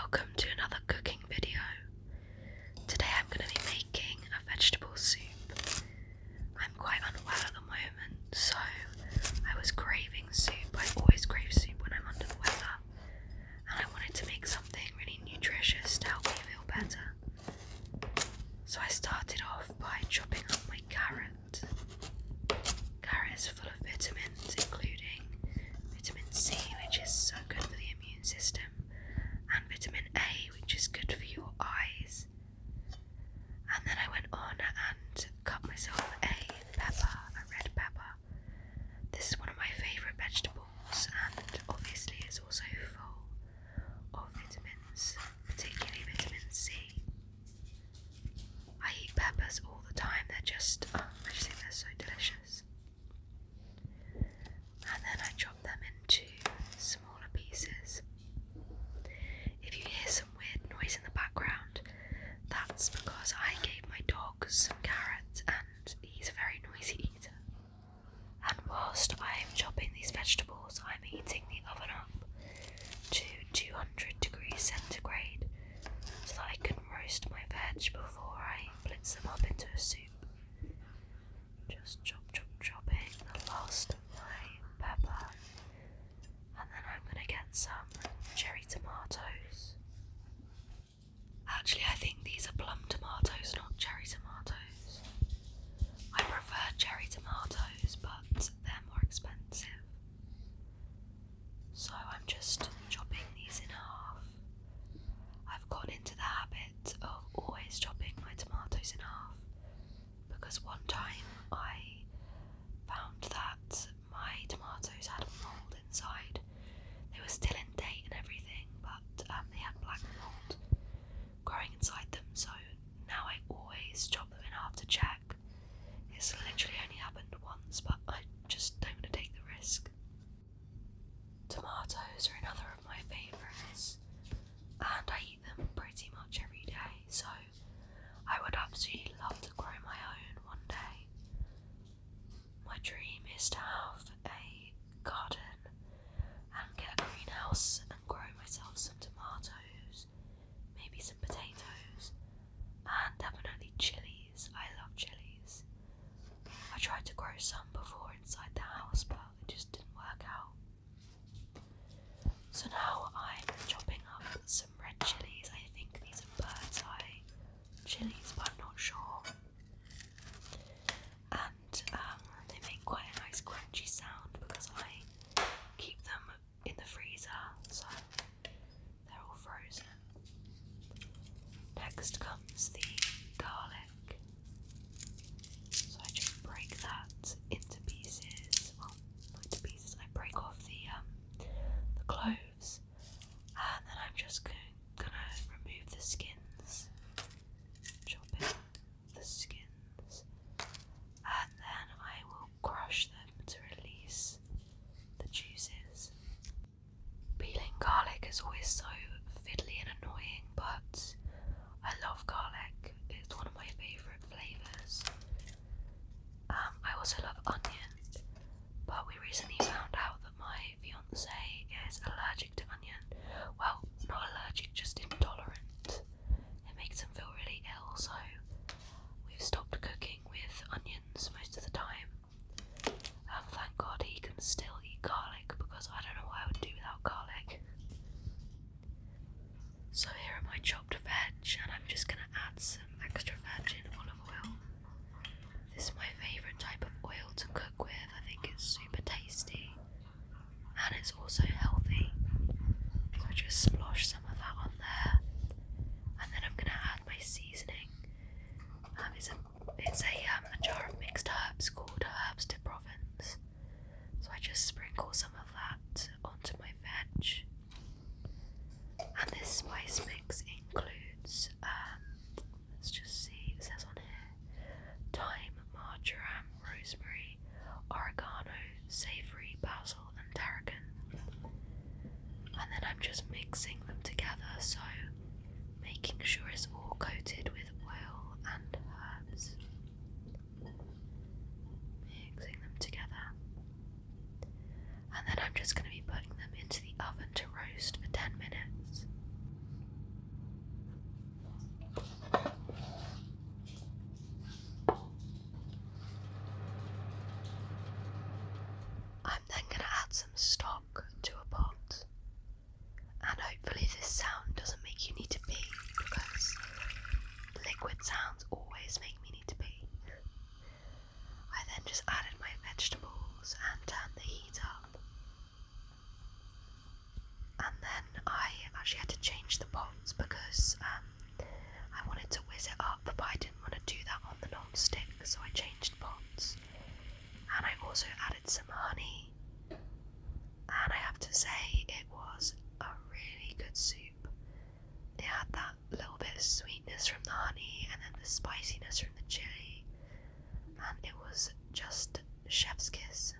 welcome to another cooking video. Today I'm going to be making a vegetable soup. I'm quite unwell at the moment, so I was craving soup. I always crave soup when I'm under the weather, and I wanted to make something really nutritious to help me feel better. So I started off by chopping up my carrot. Carrot is full of vitamins, including vitamin C, which is so good for the immune system, and vitamin A, which is good for your eyes. And then I went on and cut myself a red pepper. This is one of my favourite vegetables, and obviously it's also full of vitamins, particularly vitamin C. I eat peppers all the time, I just think they're so delicious. And then I chop them into smaller pieces. If you hear some weird noise in the background, that's because I gave my dog some carrots and he's a very noisy eater. And whilst I'm chopping these vegetables, I'm heating the oven up to 200 degrees centigrade so that I can roast my veg before I blitz them up into a soup. Just chopping the last of my pepper, and then I'm gonna get some cherry tomatoes. Actually, I think these are plum tomatoes, not cherry tomatoes. I prefer cherry tomatoes, but they're more expensive. So I'm just chopping these in half. I've got into the habit of always chopping my tomatoes in half, because one time I found that my tomatoes had mould inside. They were still in date and everything, but they had black mould growing inside them, so now I always chop them in half to check. It's literally only happened once, but I just don't want to take the risk. Tomatoes are another of my favourites, and I eat them pretty much every day, so I would absolutely love to grow my own one day. My dream is to have a garden and get a greenhouse and grow myself some tomatoes, maybe some potatoes, and definitely chilies. I love chilies. I tried to grow some before inside the house, but it just didn't work out. So now I'm chopping up some red chilies. I think these are bird's eye chilies, but I'm not sure. And they make quite a nice crunchy sound because I keep them in the freezer, so they're all frozen. Next comes the garlic. So I just break that into pieces. Well, not into pieces. I break off the cloves, and then I'm just gonna remove the skins. Chopping the skins, and then I will crush them to release the juices. Peeling garlic is always so fiddly and annoying, but I love garlic. It's one of my favourite flavours. I also love onion, but we recently found out that my fiance is allergic to onion. Well, not allergic, just intolerant. It makes him feel really ill, so we've stopped cooking with onions most of the time. Thank God he can still eat garlic, because I don't know what I would do without garlic. So here are my chopped veg, and I'm just going to add some extra virgin olive oil. This is my favourite type of oil to cook with. I think it's super tasty, and it's also healthy. So I just splosh some of that on there, and then I'm going to add my seasoning. It's a jar of mixed herbs called Herbs de Provence. So I just sprinkle some of that onto my veg. And this spice mix includes, let's just see, it says on here, thyme, marjoram, rosemary, oregano, savory, basil and tarragon. And then I'm just mixing them together, so making sure it's all coated with oil and herbs. Mixing them together. And then I'm just going to be putting them into the oven to roast for 10 minutes. actually had to change the pots because I wanted to whiz it up, but I didn't want to do that on the non-stick, so I changed pots. And I also added some honey, and I have to say it was a really good soup. It had that little bit of sweetness from the honey and then the spiciness from the chili, and it was just chef's kiss.